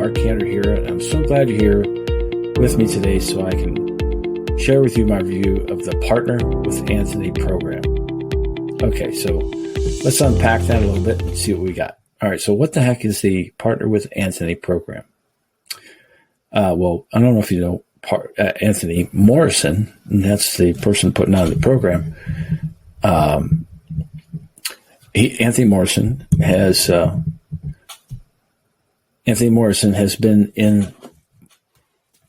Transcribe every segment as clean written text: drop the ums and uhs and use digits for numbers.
Mark Cantor here, and I'm so glad you're here with me today so I can share with you my review of the Partner with Anthony program. Okay, so let's unpack that a little bit and see what we got. All right, so what the heck is the Partner with Anthony program? Well, I don't know if you know Anthony Morrison, and that's the person putting on the program. Anthony Morrison has been in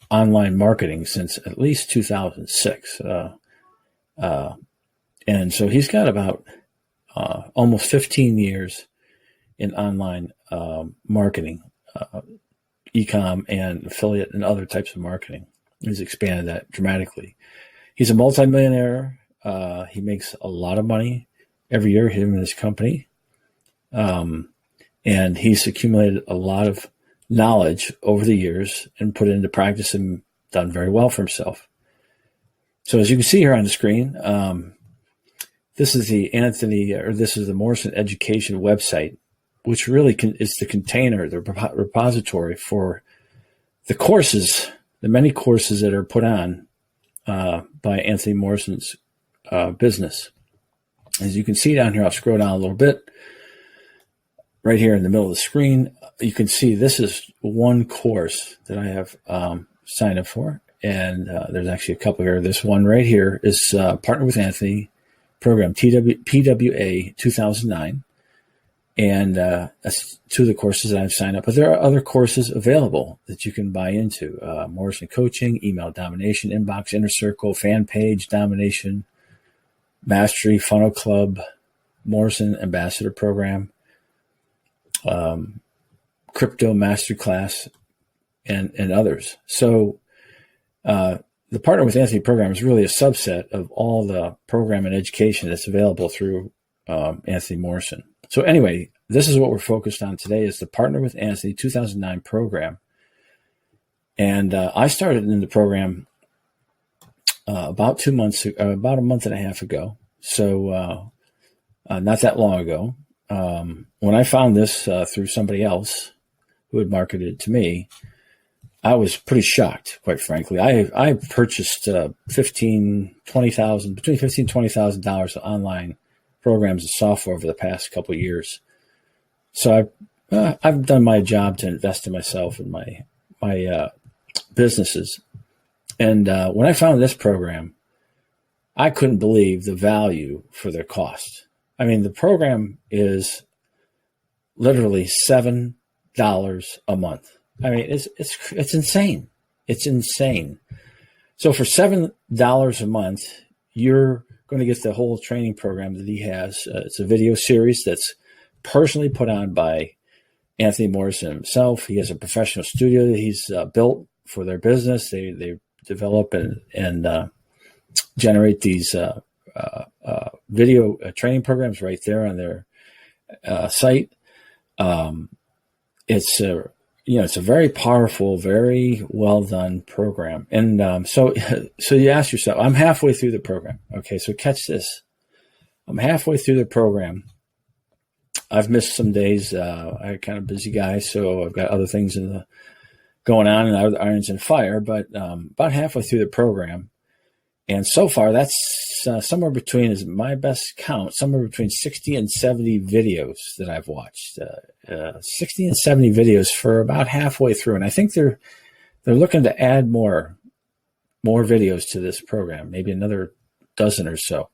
online marketing since at least 2006. And so he's got about almost 15 years in online marketing, e-com and affiliate and other types of marketing. He's expanded that dramatically. He's a multimillionaire. He makes a lot of money every year, him and his company. And he's accumulated a lot of knowledge over the years and put it into practice and done very well for himself. So as you can see here on the screen, this is the Morrison Education website, which really is the container, the repository for the courses, the many courses that are put on by Anthony Morrison's business. As you can see down here, I'll scroll down a little bit. Right here in the middle of the screen, you can see this is one course that I have signed up for. And there's actually a couple here. This one right here is Partner with Anthony program, PWA 2009. And that's two of the courses that I've signed up. But there are other courses available that you can buy into. Morrison Coaching, Email Domination, Inbox Inner Circle, Fan Page Domination, Mastery, Funnel Club, Morrison Ambassador Program, Crypto Masterclass, and others. So the Partner with Anthony program is really a subset of all the program and education that's available through Anthony Morrison. So anyway, this is what we're focused on today is the Partner with Anthony 2009 program. And I started in the program about a month and a half ago. So not that long ago. When I found this through somebody else who had marketed it to me, I was pretty shocked, quite frankly. I purchased between $15,000 and $20,000 of online programs and software over the past couple of years. So I've done my job to invest in myself and my businesses. And when I found this program, I couldn't believe the value for their cost. I mean, the program is literally $7 a month. I mean, it's insane. It's insane. So for $7 a month, you're going to get the whole training program that he has. It's a video series that's personally put on by Anthony Morrison himself. He has a professional studio that he's built for their business. They develop and generate these video training programs right there on their site. It's a very powerful, very well done program. And so you ask yourself, I'm halfway through the program. Okay, so catch this. I'm halfway through the program. I've missed some days. I'm kind of busy guy, so I've got other things going on and other irons in fire. But about halfway through the program, and so far that's somewhere between, is my best count, somewhere between 60 and 70 videos that I've watched. 60 and 70 videos for about halfway through, and I think they're looking to add more videos to this program, maybe another dozen or so.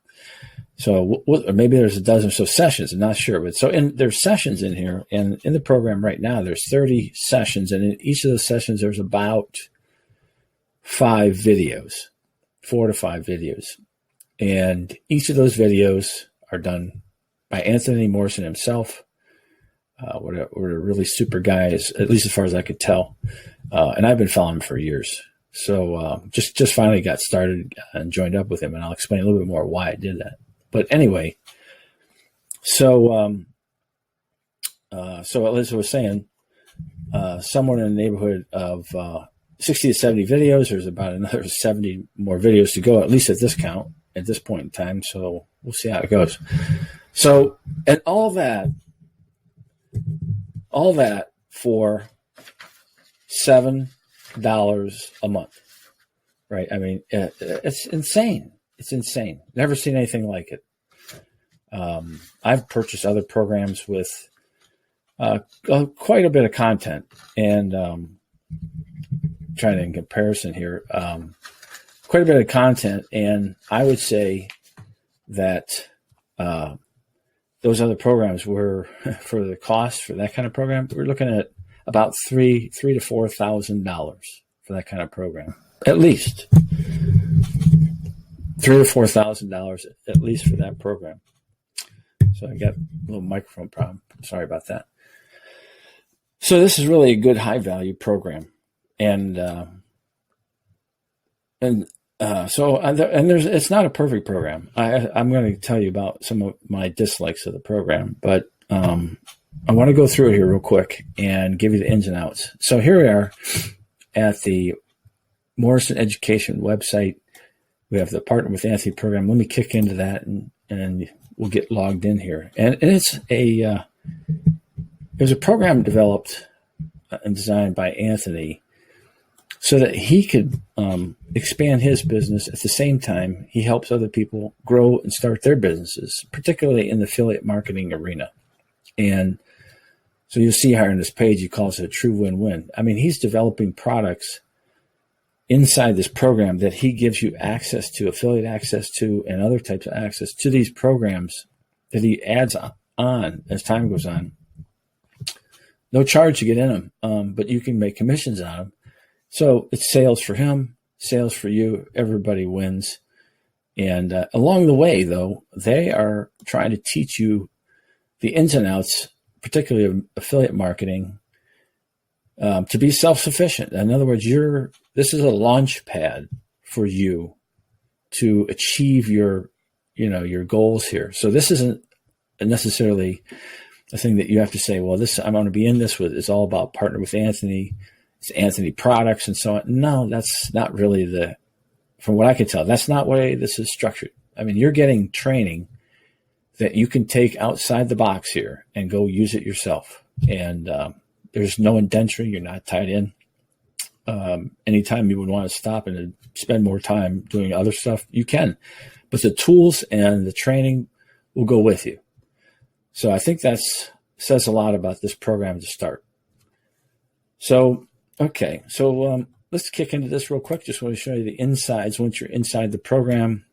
So or maybe there's a dozen or so sessions. I'm not sure, but there's sessions in here, and in the program right now there's 30 sessions, and in each of those sessions there's about 4 to 5 videos, and each of those videos are done by Anthony Morrison himself. What a really super guy, at least as far as I could tell. And I've been following him for years. So just finally got started and joined up with him, and I'll explain a little bit more why I did that. But anyway, so as I was saying, somewhere in the neighborhood of 60 to 70 videos. There's about another 70 more videos to go, at least at this count, at this point in time. So we'll see how it goes. So, and all that for $7 a month, right? I mean, it's insane. It's insane. Never seen anything like it. I've purchased other programs with quite a bit of content, and trying to in comparison here, quite a bit of content, and I would say that those other programs were, for the cost for that kind of program, we're looking at about $3,000 to $4,000 for that kind of program, at least $3,000 to $4,000 at least for that program. So I got a little microphone problem. Sorry about that. So this is really a good high value program, and it's not a perfect program. I'm going to tell you about some of my dislikes of the program, but I want to go through it here real quick and give you the ins and outs. So here we are at the Morrison Education website. We have the Partner with Anthony program. Let me kick into that, and we'll get logged in here. And it's it was a program developed and designed by Anthony so that he could expand his business at the same time he helps other people grow and start their businesses, particularly in the affiliate marketing arena. And so you'll see here on this page, he calls it a true win-win. I mean, he's developing products inside this program that he gives you access to, affiliate access to, and other types of access to these programs that he adds on as time goes on. No charge to get in them, but you can make commissions on them. So it's sales for him, sales for you. Everybody wins. And along the way, though, they are trying to teach you the ins and outs, particularly of affiliate marketing, to be self-sufficient. In other words, this is a launch pad for you to achieve your goals here. So this isn't necessarily a thing that you have to say, well, I'm going to be in this with. It's all about Partner with Anthony. It's Anthony products and so on. No, that's not really from what I can tell, that's not the way this is structured. I mean, you're getting training that you can take outside the box here and go use it yourself. And there's no indenture. You're not tied in. Anytime you would want to stop and spend more time doing other stuff, you can. But the tools and the training will go with you. So I think that says a lot about this program to start. So, okay. So let's kick into this real quick. Just want to show you the insides. Once you're inside the program,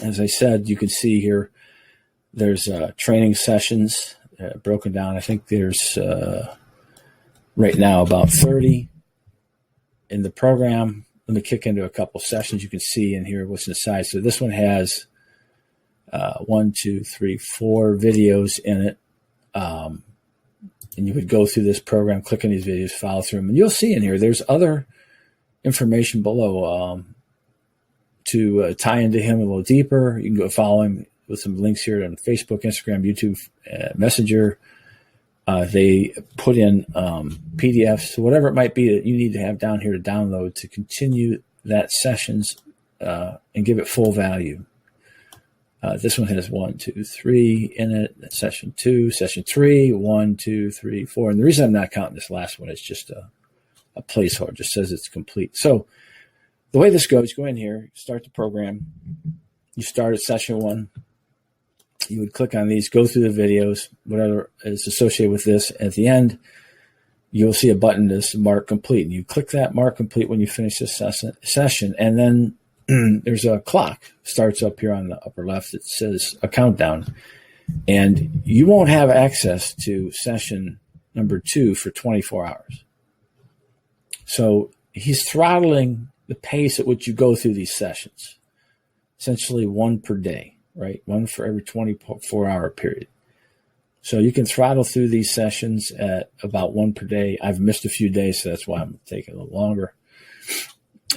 as I said, you can see here, there's training sessions broken down. I think there's right now about 30 in the program. Let me kick into a couple sessions. You can see in here what's inside. So this one has 4 videos in it. And you would go through this program, click on these videos, follow through them. And you'll see in here, there's other information below to tie into him a little deeper. You can go follow him with some links here on Facebook, Instagram, YouTube, Messenger. They put in PDFs, whatever it might be that you need to have down here to download to continue that sessions and give it full value. This one has 1, 2, 3 in it. That's session 2, session 3, 1, 2, 3, 4. And the reason I'm not counting this last one is just a placeholder. It just says it's complete. So the way this goes, you go in here, start the program. You start at session 1. You would click on these, go through the videos, whatever is associated with this. At the end, you'll see a button that's mark complete. And you click that mark complete when you finish this session. And then there's a clock starts up here on the upper left. It says a countdown. And you won't have access to session number 2 for 24 hours. So he's throttling the pace at which you go through these sessions. Essentially 1 per day, right? 1 for every 24-hour period. So you can throttle through these sessions at about 1 per day. I've missed a few days, so that's why I'm taking a little longer.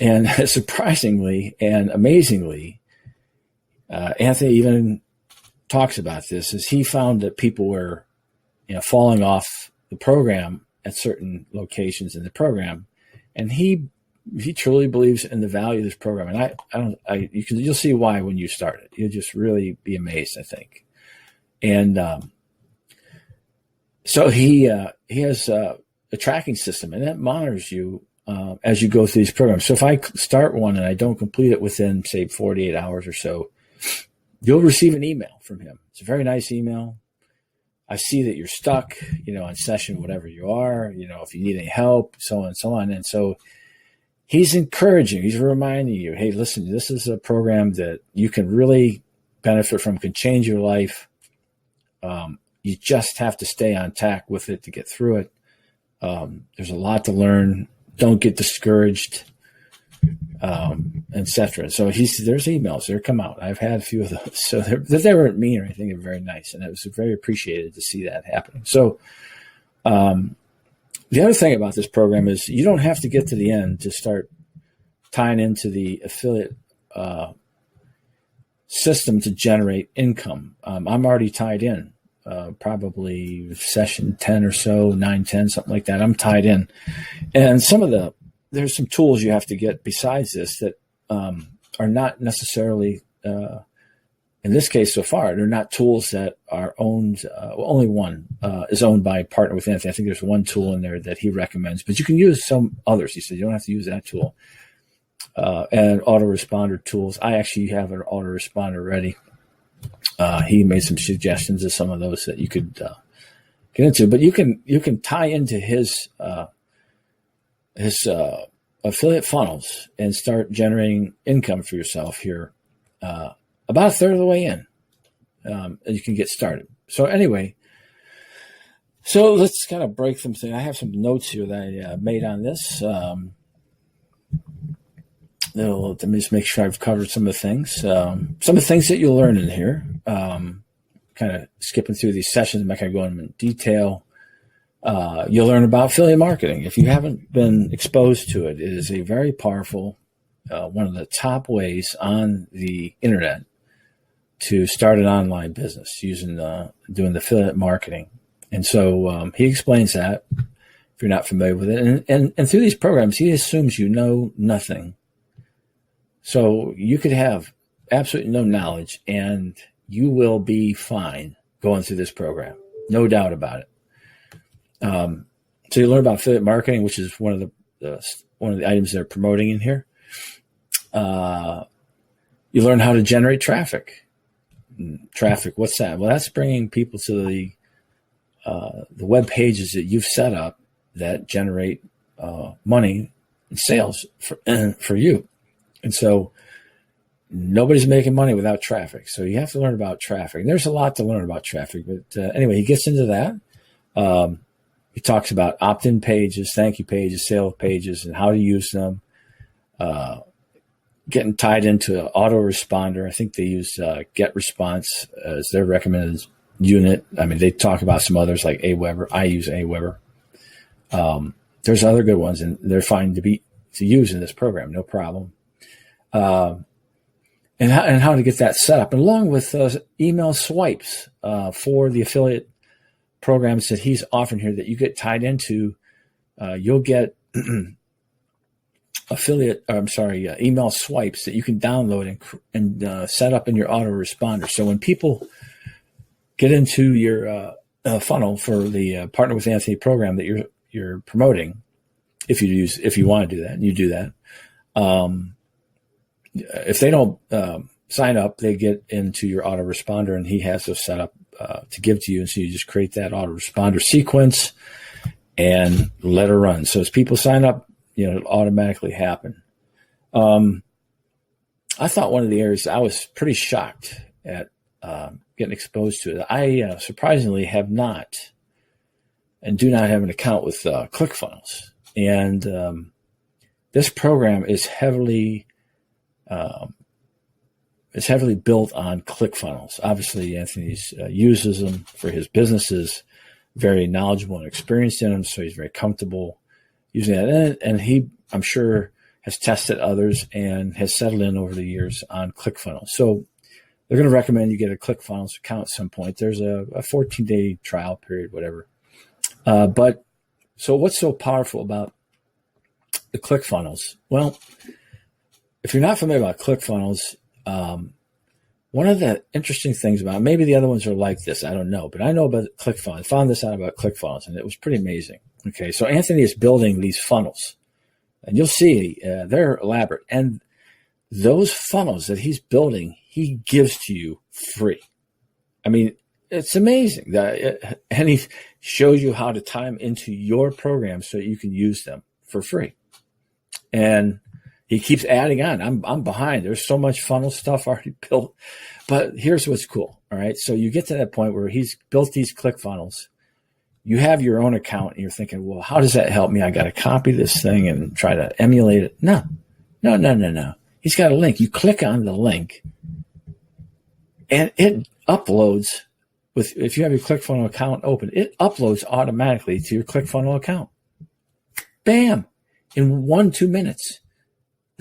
And surprisingly and amazingly, Anthony even talks about this, is he found that people were falling off the program at certain locations in the program. And he truly believes in the value of this program. And you'll see why when you start it. You'll just really be amazed, I think. And so he has a tracking system, and that monitors you as you go through these programs. So if I start one and I don't complete it within, say, 48 hours or so, you'll receive an email from him. It's a very nice email. I see that you're stuck, on session, whatever you are, if you need any help, so on and so on. And so he's encouraging, he's reminding you, hey, listen, this is a program that you can really benefit from, can change your life. You just have to stay on tack with it to get through it. There's a lot to learn. Don't get discouraged, etc. So there's emails. They come out. I've had a few of those. So they weren't mean or anything. They're very nice. And it was very appreciated to see that happening. So the other thing about this program is you don't have to get to the end to start tying into the affiliate system to generate income. I'm already tied in. Probably session 10 or so, 9, 10, something like that. I'm tied in. And there's some tools you have to get besides this that are not necessarily, in this case so far, they're not tools that are owned. Only one is owned by Partner with Anthony. I think there's one tool in there that he recommends, but you can use some others. He said you don't have to use that tool. And autoresponder tools. I actually have an autoresponder ready. He made some suggestions of some of those that you could get into, but you can tie into his affiliate funnels and start generating income for yourself here about a third of the way in. And you can get started. So anyway, so let's kind of break some things. I have some notes here that I made on this. Let me just make sure I've covered some of the things. Some of the things that you'll learn in here, kind of skipping through these sessions, I'm not going to go into detail. You'll learn about affiliate marketing. If you haven't been exposed to it, it is a very powerful, one of the top ways on the internet to start an online business using doing the affiliate marketing. And so he explains that if you're not familiar with it. And through these programs, he assumes you know nothing. So you could have absolutely no knowledge and you will be fine going through this program. No doubt about it. So you learn about affiliate marketing, which is one of the items they're promoting in here. You learn how to generate traffic. Traffic, what's that? Well, that's bringing people to the web pages that you've set up that generate money and sales for you. And so nobody's making money without traffic. So you have to learn about traffic. And there's a lot to learn about traffic. But anyway, he gets into that. He talks about opt-in pages, thank you pages, sale pages, and how to use them. Getting tied into an autoresponder. I think they use GetResponse as their recommended unit. I mean, they talk about some others like Aweber. I use Aweber. There's other good ones, and they're fine to use in this program, no problem. And how to get that set up, and along with email swipes for the affiliate programs that he's offering here that you get tied into. You'll get email swipes that you can download and set up in your autoresponder. So when people get into your funnel for the Partner with Anthony program that you're promoting, if you want to do that, and you do that. If they don't sign up, they get into your autoresponder, and he has those set up to give to you. And so you just create that autoresponder sequence and let her run. So as people sign up, it'll automatically happen. I thought one of the areas I was pretty shocked at getting exposed to it. I surprisingly have not and do not have an account with ClickFunnels. And this program is heavily built on ClickFunnels. Obviously, Anthony uses them for his businesses, very knowledgeable and experienced in them, so he's very comfortable using that. And he, I'm sure, has tested others and has settled in over the years on ClickFunnels. So they're going to recommend you get a ClickFunnels account at some point. There's a 14-day trial period, whatever. But so what's so powerful about the ClickFunnels? Well, if you're not familiar about ClickFunnels, one of the interesting things about it, maybe the other ones are like this, I don't know, but I know about ClickFunnels. I found this out about ClickFunnels, and it was pretty amazing. Okay, so Anthony is building these funnels, and you'll see they're elaborate. And those funnels that he's building, he gives to you free. I mean, it's amazing. And he shows you how to tie them into your program so that you can use them for free. And he keeps adding on. I'm behind. There's so much funnel stuff already built. But here's what's cool. All right. So you get to that point where he's built these ClickFunnels. You have your own account and you're thinking, well, how does that help me? I got to copy this thing and try to emulate it. No. He's got a link. You click on the link and it uploads if you have your ClickFunnels account open, it uploads automatically to your ClickFunnels account. Bam. In 1-2 minutes,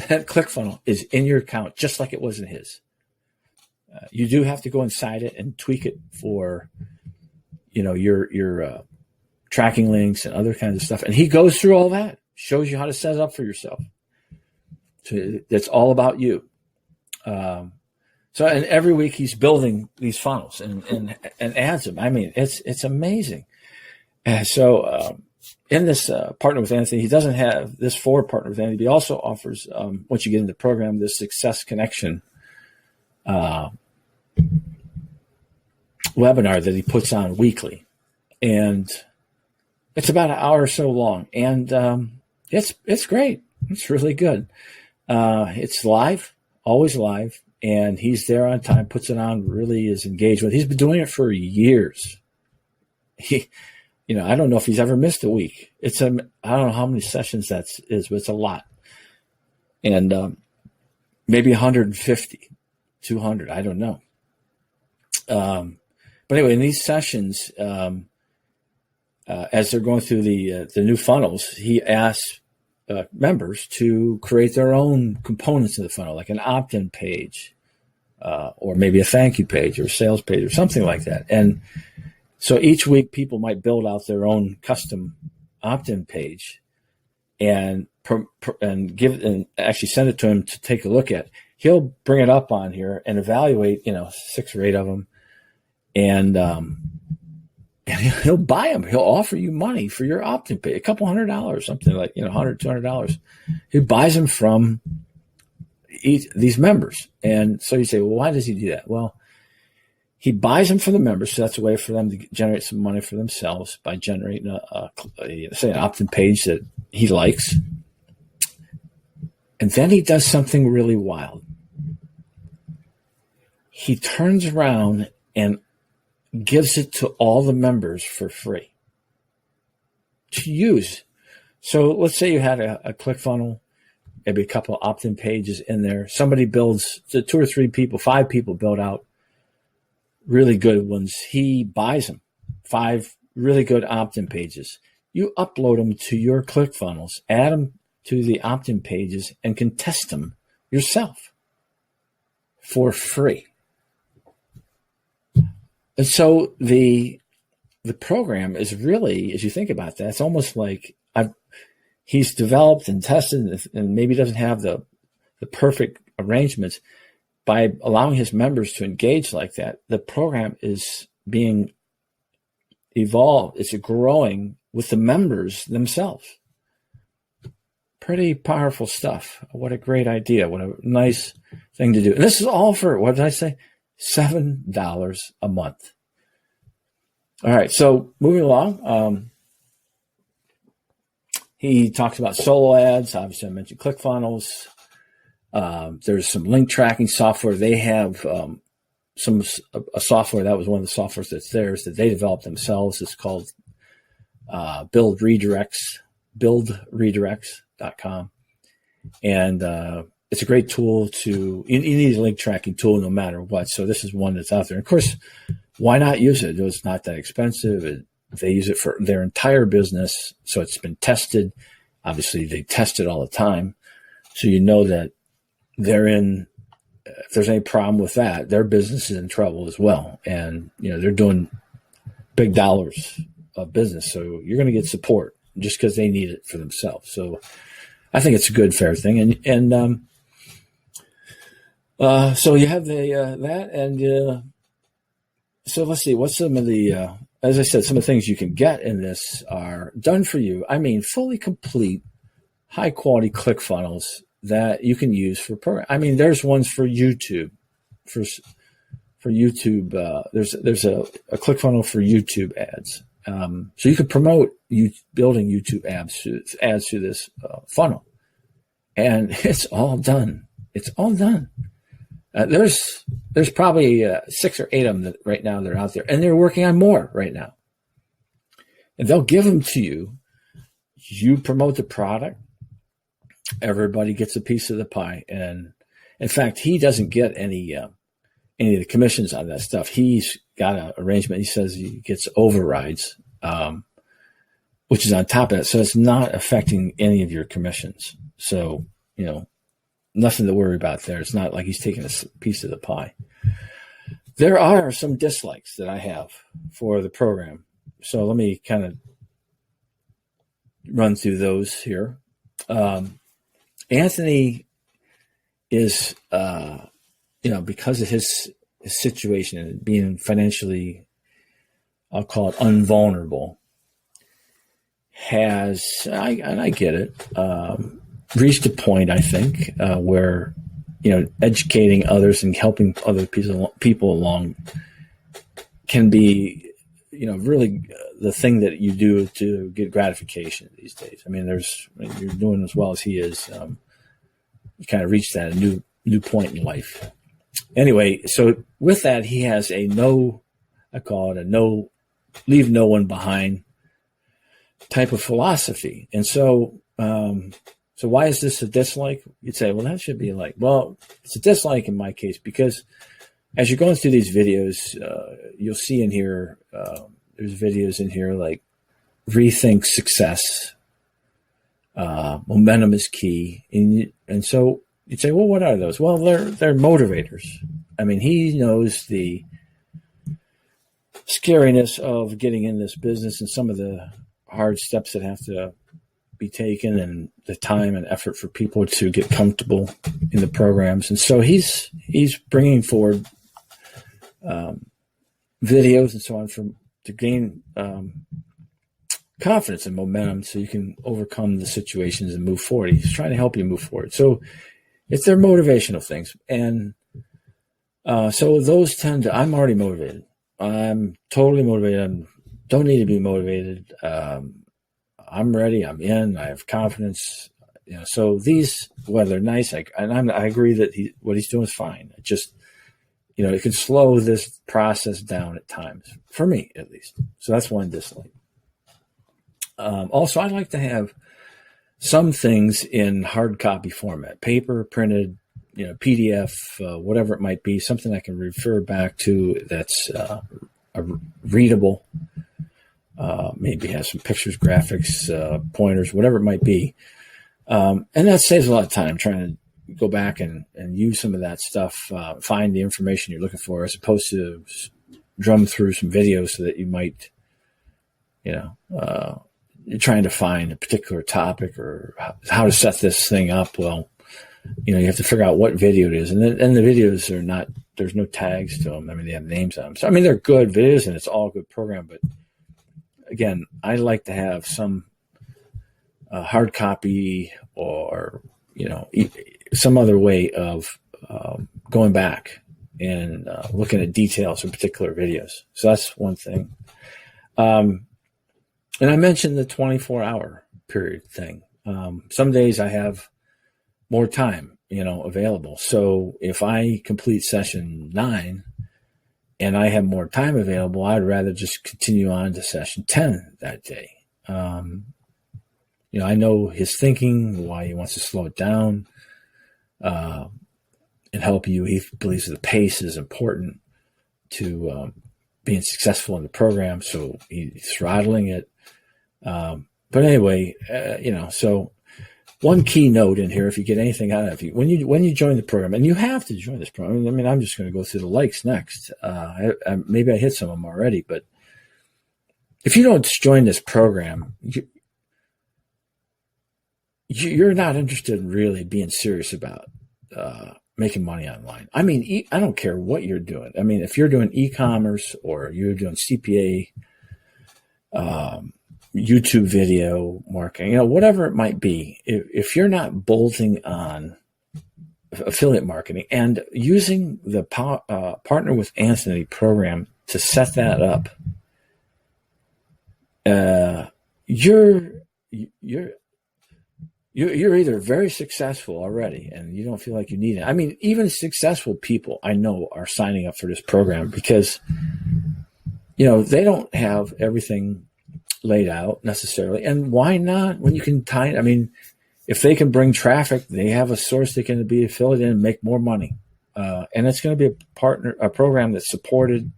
that ClickFunnels is in your account just like it was in his. You do have to go inside it and tweak it for, your tracking links and other kinds of stuff. And he goes through all that, shows you how to set it up for yourself. So it's all about you. And every week he's building these funnels and adds them. I mean, it's amazing. And so in this Partner with Anthony, he doesn't have this for Partner with Anthony, but he also offers, once you get into the program, this Success Connection webinar that he puts on weekly. And it's about an hour or so long. And it's great. It's really good. It's live, always live. And he's there on time, puts it on, really is engaged with. He's been doing it for years. I don't know if he's ever missed a week. I don't know how many sessions that is, but it's a lot. And maybe 150, 200, I don't know. But anyway, in these sessions, as they're going through the new funnels, he asks members to create their own components of the funnel, like an opt-in page, or maybe a thank you page or a sales page or something like that. And so each week people might build out their own custom opt-in page and actually send it to him to take a look at. He'll bring it up on here and evaluate, 6 or 8 of them. And he'll buy them. He'll offer you money for your opt-in pay, a couple $100, something like, $100, $200. He buys them from these members. And so you say, well, why does he do that? Well, he buys them for the members. So that's a way for them to generate some money for themselves by generating say an opt-in page that he likes. And then he does something really wild. He turns around and gives it to all the members for free to use. So let's say you had a ClickFunnels, maybe a couple of opt-in pages in there. Somebody builds, 2 or 3 people, 5 people build out really good ones. He buys them, 5 really good opt-in pages. You upload them to your ClickFunnels, add them to the opt-in pages, and can test them yourself for free. And so the program is really, as you think about that, it's almost like he's developed and tested and maybe doesn't have the perfect arrangements. By allowing his members to engage like that, the program is being evolved. It's growing with the members themselves. Pretty powerful stuff. What a great idea. What a nice thing to do. And this is all for, what did I say? $7 a month. All right, so moving along, he talks about solo ads. Obviously, I mentioned ClickFunnels. There's some link tracking software. They have a software that was one of the softwares that's theirs that they developed themselves. It's called buildredirects.com, and it's a great tool you need a link tracking tool no matter what. So this is one that's out there. And of course, why not use it? It's not that expensive. They use it for their entire business. So it's been tested. Obviously, they test it all the time. So you know that if there's any problem with that, their business is in trouble as well. And, they're doing big dollars of business. So you're going to get support just because they need it for themselves. So I think it's a good, fair thing. So you have that. And so let's see, what's some of the as I said, some of the things you can get in this are done for you. I mean, fully complete, high quality ClickFunnels that you can use for program. I mean, there's ones for YouTube, for YouTube. There's a ClickFunnels for YouTube ads. So you could promote building YouTube ads through this funnel, and it's all done. It's all done. There's probably 6 or 8 of them that right now they're out there, and they're working on more right now. And they'll give them to you. You promote the product. Everybody gets a piece of the pie. And in fact, he doesn't get any of the commissions on that stuff. He's got an arrangement. He says he gets overrides, which is on top of that. So it's not affecting any of your commissions. So, nothing to worry about there. It's not like he's taking a piece of the pie. There are some dislikes that I have for the program. So let me kind of run through those here. Anthony is, because of his situation and being financially, I'll call it invulnerable, and I get it, reached a point, I think, where, educating others and helping other people along can be, really the thing that you do to get gratification these days. I mean, you're doing as well as he is. You kind of reached that a new point in life. Anyway, so with that, he has I call it leave no one behind type of philosophy. And so, so why is this a dislike? You'd say, well, that should be a like. Well, it's a dislike in my case because as you're going through these videos, you'll see in here, there's videos in here like rethink success, momentum is key. And so you'd say, well, what are those? Well, they're motivators. I mean, he knows the scariness of getting in this business and some of the hard steps that have to be taken and the time and effort for people to get comfortable in the programs. And so he's bringing forward videos and so on to gain confidence and momentum so you can overcome the situations and move forward. He's trying to help you move forward. So it's their motivational things. And so those I'm already motivated. I'm totally motivated. I don't need to be motivated. I'm ready. I'm in. I have confidence. So these, well, they're nice. I agree that what he's doing is fine. It just, it can slow this process down at times, for me at least. So that's one dislike. Also, I'd like to have some things in hard copy format, paper, printed, PDF, whatever it might be, something I can refer back to that's readable. Maybe has some pictures, graphics, pointers, whatever it might be. And that saves a lot of time trying to go back and use some of that stuff, find the information you're looking for, as opposed to drum through some videos so that you might, you're trying to find a particular topic or how to set this thing up. Well, you have to figure out what video it is. And the videos are not, there's no tags to them. I mean, they have names on them. So, I mean, they're good videos and it's all good program, but again, I like to have some hard copy or, some other way of going back and looking at details in particular videos. So that's one thing. And I mentioned the 24-hour period thing. Some days I have more time, available. So if I complete session 9 and I have more time available, I'd rather just continue on to session 10 that day. I know his thinking, why he wants to slow it down and help you. He believes the pace is important to being successful in the program, so he's throttling it. But anyway, so one key note in here, if you get anything out of it, when you join the program, and you have to join this program. I mean, I'm just going to go through the likes next. Maybe I hit some of them already, but if you don't join this program, you're not interested in really being serious about making money online. I mean, I don't care what you're doing. I mean, if you're doing e-commerce or you're doing CPA, YouTube video marketing, whatever it might be. If you're not bolting on affiliate marketing and using the Partner with Anthony program to set that up, you're either very successful already and you don't feel like you need it. I mean, even successful people I know are signing up for this program because, they don't have everything laid out necessarily. And why not when you can tie, if they can bring traffic, they have a source they can be affiliated in and make more money. And it's going to be a program that's supported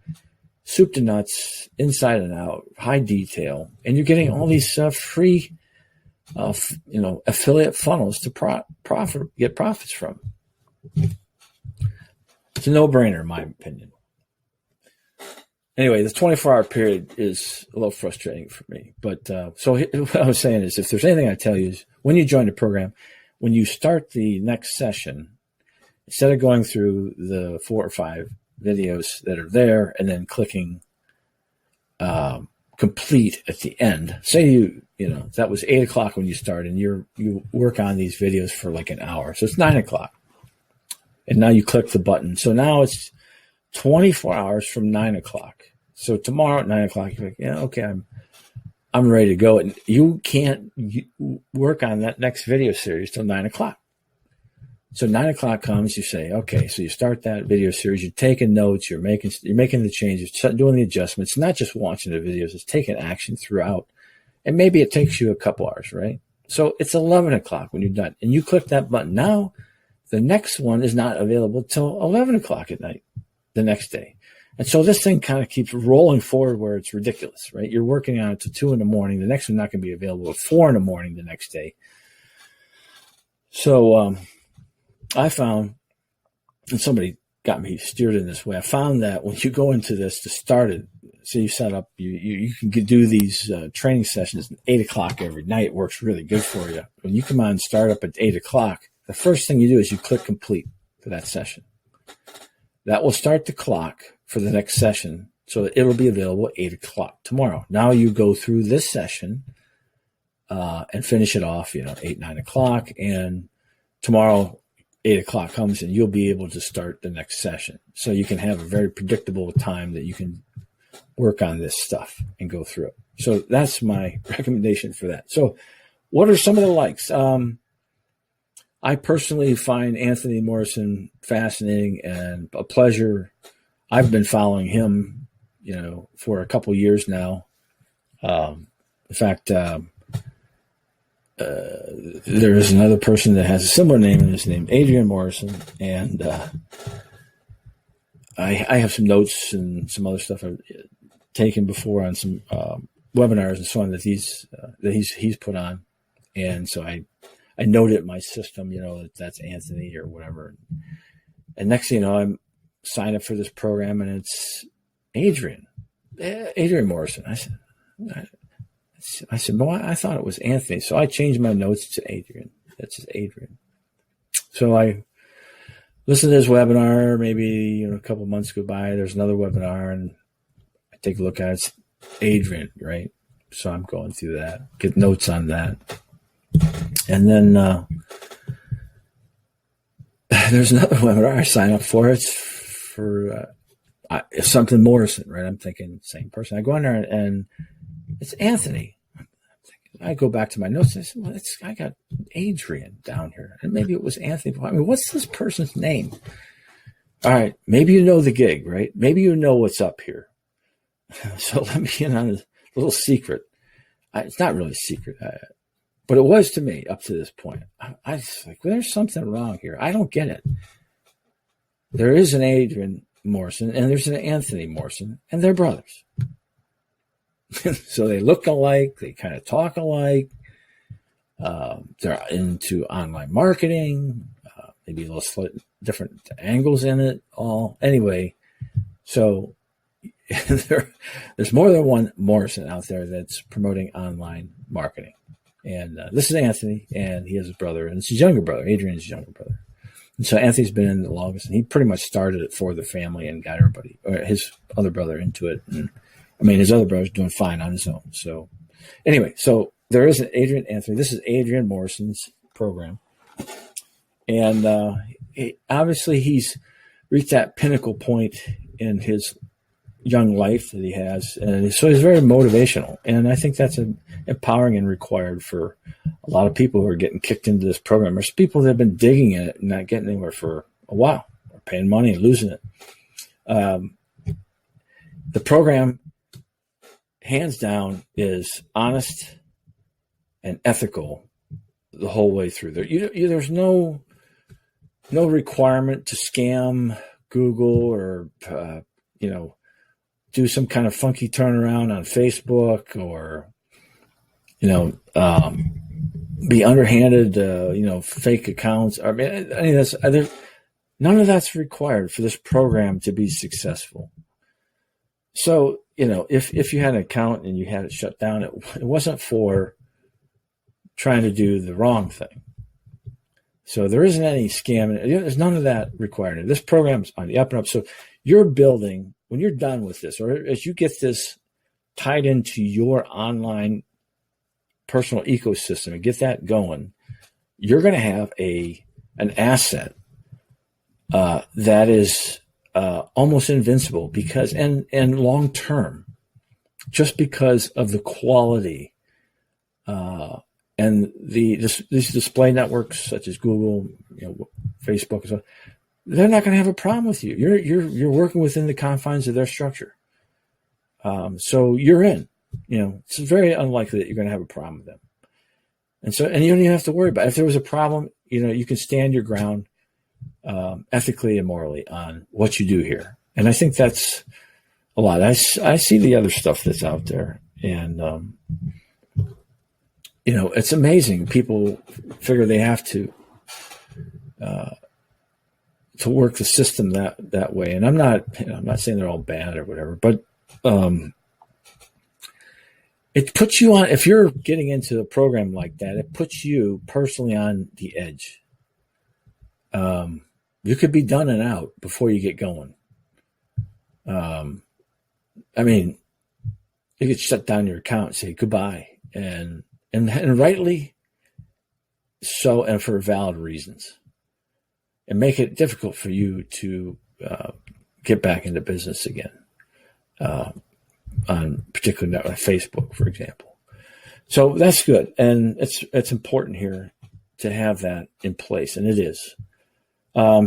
soup to nuts, inside and out, high detail. And you're getting all these free affiliate funnels to get profits from. It's a no-brainer, in my opinion. Anyway, the 24-hour period is a little frustrating for me. But so what I was saying is, if there's anything I tell you is, when you join the program, when you start the next session, instead of going through the 4 or 5 videos that are there and then clicking complete at the end, say that was 8 o'clock when you start, and you work on these videos for like an hour. So it's 9 o'clock. And now you click the button. So now it's 24 hours from 9 o'clock. So tomorrow at 9 o'clock, you're like, okay, I'm ready to go. And you can't work on that next video series till 9 o'clock. So 9 o'clock comes, you say, okay, so you start that video series, you're taking notes, you're making the changes, doing the adjustments, not just watching the videos, it's taking action throughout. And maybe it takes you a couple hours, right? So it's 11 o'clock when you're done. And you click that button. Now, the next one is not available till 11 o'clock at night the next day. And so this thing kind of keeps rolling forward where it's ridiculous, right? You're working on it till 2 in the morning. The next one's not going to be available at 4 in the morning the next day. So I found, and somebody got me steered in this way, I found that when you go into this to start it, so you set up, you can do these training sessions at 8 o'clock every night. It works really good for you. When you come on and start up at 8 o'clock, the first thing you do is you click complete for that session. That will start the clock for the next session, so that it'll be available at 8 o'clock tomorrow. Now you go through this session and finish it off, 8, 9 o'clock, and tomorrow 8 o'clock comes and you'll be able to start the next session. So you can have a very predictable time that you can work on this stuff and go through it. So that's my recommendation for that. So what are some of the likes? I personally find Anthony Morrison fascinating and a pleasure. I've been following him, for a couple years now. In fact, there is another person that has a similar name, and his name Adrian Morrison, and I have some notes and some other stuff I've taken before on some webinars and so on that he's put on, and so I note it in my system, that's Anthony or whatever. And next thing you know, I'm signed up for this program, and it's Adrian Morrison. I said, well, I thought it was Anthony. So I changed my notes to Adrian. That's just Adrian. So I listened to this webinar, maybe a couple of months go by. There's another webinar, and I take a look at it. It's Adrian, right? So I'm going through that, get notes on that. And then there's another webinar I sign up for. It's for something Morrison, right? I'm thinking same person. I go in there and it's Anthony. I go back to my notes and I said, well, I got Adrian down here. And maybe it was Anthony. I mean, what's this person's name? All right. Maybe you know the gig, right? Maybe you know what's up here. So let me in on a little secret. It's not really a secret, but it was to me up to this point. I was like, well, there's something wrong here. I don't get it. There is an Adrian Morrison and there's an Anthony Morrison, and they're brothers. So they look alike. They kind of talk alike. They're into online marketing, maybe a little slightly different angles in it all. Anyway, so there's more than one Morrison out there that's promoting online marketing. And this is Anthony, and he has a brother, and it's his younger brother. Adrian's his younger brother. And so Anthony's been in the longest, and he pretty much started it for the family and got everybody, or his other brother, into it. And I mean, his other brother's doing fine on his own. So anyway, so there is an Adrian Anthony. This is Adrian Morrison's program. And obviously he's reached that pinnacle point in his young life that he has. And so he's very motivational. And I think that's empowering and required for a lot of people who are getting kicked into this program. There's people that have been digging in it and not getting anywhere for a while, or paying money and losing it. The program, hands down, is honest and ethical the whole way through. There's no requirement to scam Google or do some kind of funky turnaround on Facebook, or be underhanded, fake accounts. I mean, none of that's required for this program to be successful. So, if you had an account and you had it shut down, it wasn't for trying to do the wrong thing. So there isn't any scamming. There's none of that required. This program's on the up and up. So you're building, when you're done with this, or as you get this tied into your online personal ecosystem and get that going, you're going to have an asset that is almost invincible, because and long term, just because of the quality and these display networks such as Google, Facebook, and so they're not going to have a problem with you. You're working within the confines of their structure, so you're in. It's very unlikely that you're going to have a problem with them, and you don't even have to worry about it. If there was a problem, you can stand your ground ethically and morally on what you do here. And I think that's a lot. I see the other stuff that's out there, and it's amazing. People figure they have to work the system that way. And I'm not saying they're all bad or whatever, but it puts you on, if you're getting into a program like that, it puts you personally on the edge. You could be done and out before you get going. I mean, you could shut down your account and say goodbye, and rightly so, and for valid reasons, and make it difficult for you to get back into business again, on particularly network, Facebook, for example. So that's good, and it's important here to have that in place, and it is.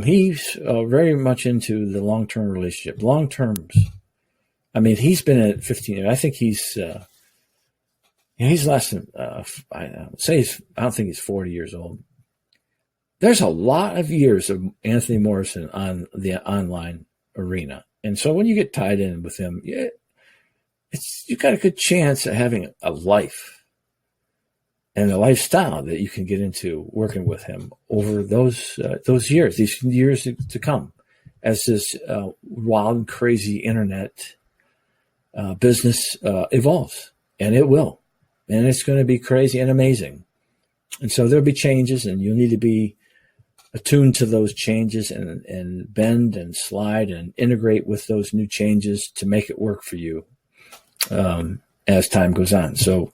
He's very much into the long-term relationship. Long terms. I mean, he's been at 15 years. I think he's less than, I don't think he's 40 years old. There's a lot of years of Anthony Morrison on the online arena. And so when you get tied in with him, you've got a good chance of having a life and a lifestyle that you can get into working with him over those years, these years to come, as this wild and crazy internet business evolves. And it will. And it's going to be crazy and amazing. And so there'll be changes, and you'll need to be attuned to those changes and bend and slide and integrate with those new changes to make it work for you as time goes on. So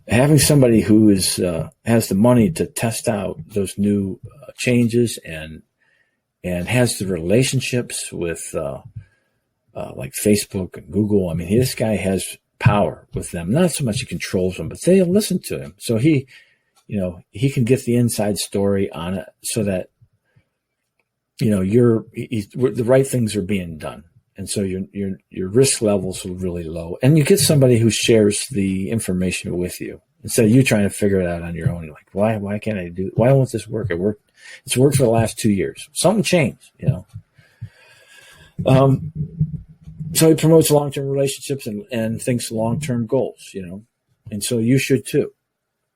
having somebody who has the money to test out those new changes and has the relationships with like Facebook and Google. I mean, this guy has power with them. Not so much he controls them, but they'll listen to him. So he can get the inside story on it, so that the right things are being done, and so your risk levels are really low. And you get somebody who shares the information with you instead of you trying to figure it out on your own. You're like, why can't I do it? Why won't this work? It's worked for the last 2 years. Something changed, So he promotes long-term relationships and thinks long-term goals, and so you should too.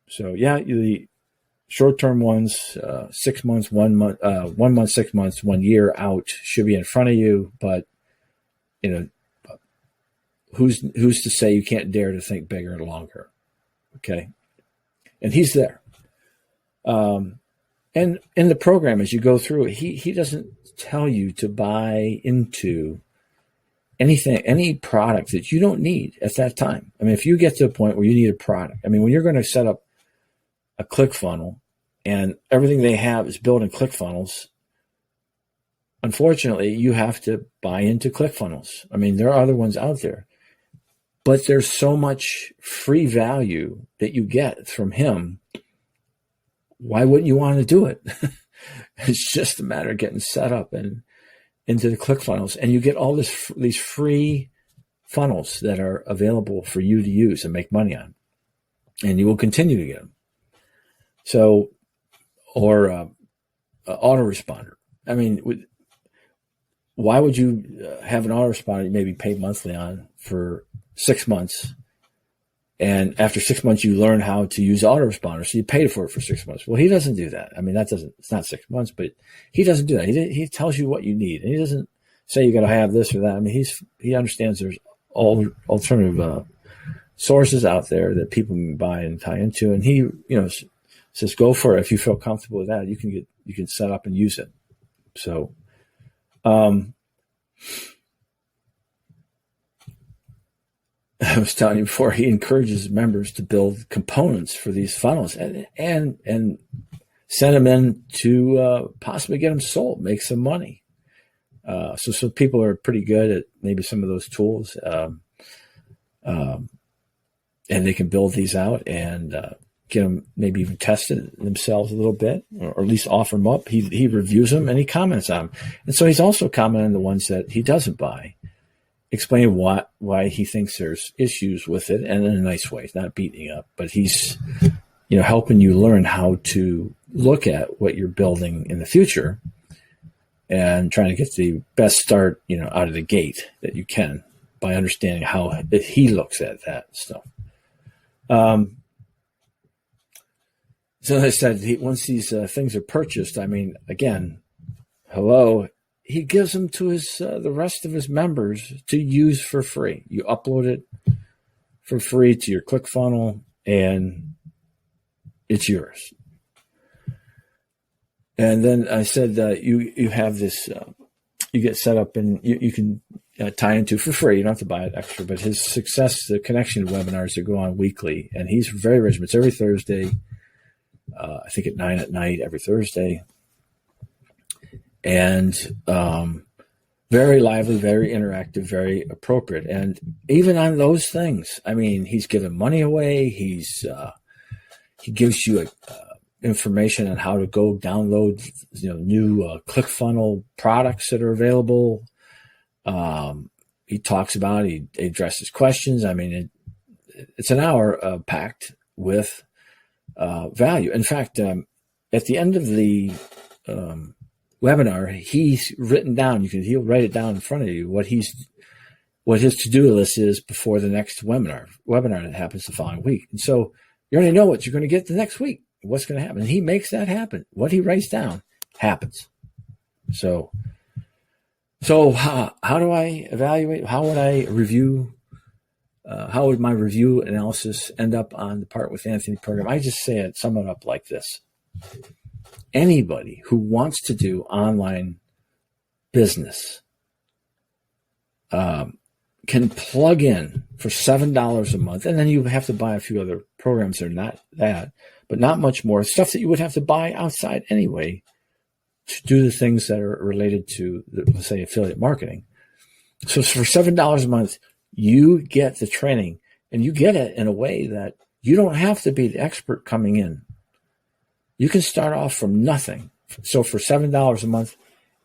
So the short-term ones, 6 months, 1 month, 1 month, 6 months, 1 year out should be in front of you. But who's to say you can't dare to think bigger and longer? Okay, and he's there. And in the program, as you go through it, he doesn't tell you to buy into any product that you don't need at that time. I mean, if you get to a point where you need a product, I mean, when you're going to set up a ClickFunnels and everything they have is built in ClickFunnels, unfortunately, you have to buy into ClickFunnels. I mean, there are other ones out there, but there's so much free value that you get from him. Why wouldn't you want to do it? It's just a matter of getting set up and into the ClickFunnels, and you get all these free funnels that are available for you to use and make money on, and you will continue to get them. So, or autoresponder. I mean, why would you have an autoresponder you maybe pay monthly on for 6 months, and after 6 months you learn how to use autoresponder, so you paid for it for 6 months? Well, he doesn't do that. I mean, it's not 6 months, but he doesn't do that. He tells you what you need, and he doesn't say you got to have this or that. I mean, he understands there's all alternative sources out there that people can buy and tie into, and he says go for it. If you feel comfortable with that, you can set up and use it. So, I was telling you before, he encourages members to build components for these funnels and send them in to possibly get them sold, make some money. So people are pretty good at maybe some of those tools, and they can build these out and get them, maybe even test it themselves a little bit, or at least offer them up. He reviews them and he comments on them. And so he's also commenting on the ones that he doesn't buy, explaining why he thinks there's issues with it, and in a nice way. He's not beating up, but he's helping you learn how to look at what you're building in the future and trying to get the best start out of the gate that you can by understanding how he looks at that stuff. So as I said, once these things are purchased, I mean, again, he gives them to the rest of his members to use for free. You upload it for free to your ClickFunnels, and it's yours. And then I said you have this, you get set up, and you can tie into for free. You don't have to buy it extra. But his the connection webinars that go on weekly, and he's very rich. It's every Thursday. I think at 9 p.m. every Thursday. And very lively, very interactive, very appropriate. And even on those things, I mean, he's giving money away. He gives you information on how to go download new ClickFunnels products that are available. He talks about, he addresses questions. I mean, it's an hour packed with value. In fact, at the end of the webinar, he's written down, he'll write it down in front of you what his to-do list is before the next webinar that happens the following week. And so you already know what you're going to get the next week, what's going to happen. And he makes that happen. What he writes down happens. So how do I evaluate? How would I review? How would my review analysis end up on the Part with Anthony program? I just sum it up like this. Anybody who wants to do online business can plug in for $7 a month, and then you have to buy a few other programs that are not that, but not much more, stuff that you would have to buy outside anyway to do the things that are related to, let's say, affiliate marketing. So for $7 a month, you get the training, and you get it in a way that you don't have to be the expert coming in. You can start off from nothing. So for $7 a month,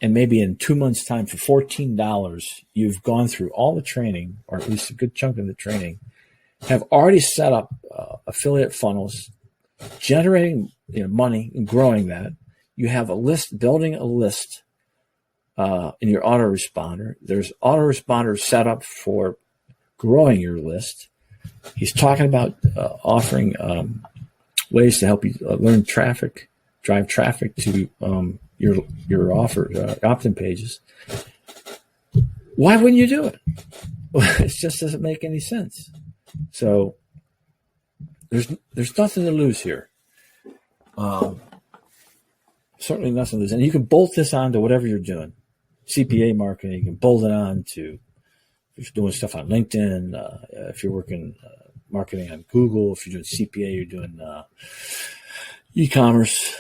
and maybe in 2 months' time for $14, you've gone through all the training, or at least a good chunk of the training, have already set up affiliate funnels, generating money and growing that. You have a list, building a list in your autoresponder. There's autoresponders set up for growing your list. He's talking about offering ways to help you learn traffic, drive traffic to your offer opt-in pages. Why wouldn't you do it? It just doesn't make any sense. So there's nothing to lose here. Certainly nothing to lose. And you can bolt this on to whatever you're doing. CPA marketing, you can bolt it on to if you're doing stuff on LinkedIn, if you're working marketing on Google, if you're doing CPA, you're doing e-commerce,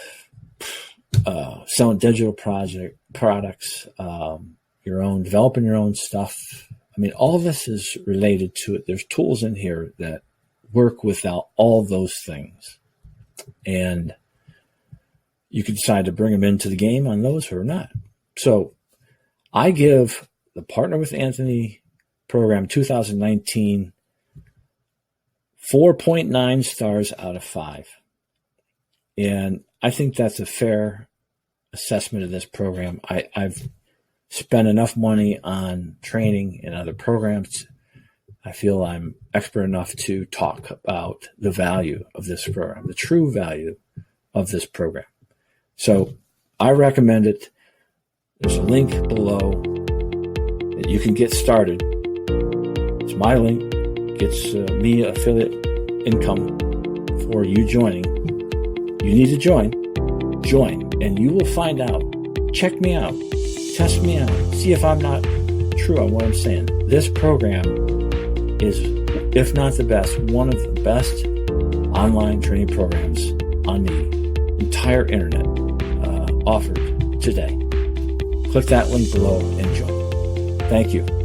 selling digital products, developing your own stuff. I mean, all of this is related to it. There's tools in here that work without all those things. And you can decide to bring them into the game on those or not. So I give the Partner with Anthony program 2019 4.9 stars out of 5. And I think that's a fair assessment of this program. I've spent enough money on training and other programs. I feel I'm expert enough to talk about the value of this program, the true value of this program. So I recommend it. There's a link below that you can get started. It's my link. Gets me affiliate income for you joining. You need to join, and you will find out. Check me out. Test me out. See if I'm not true on what I'm saying. This program is, if not the best, one of the best online training programs on the entire internet offered today. Click that link below and join. Thank you.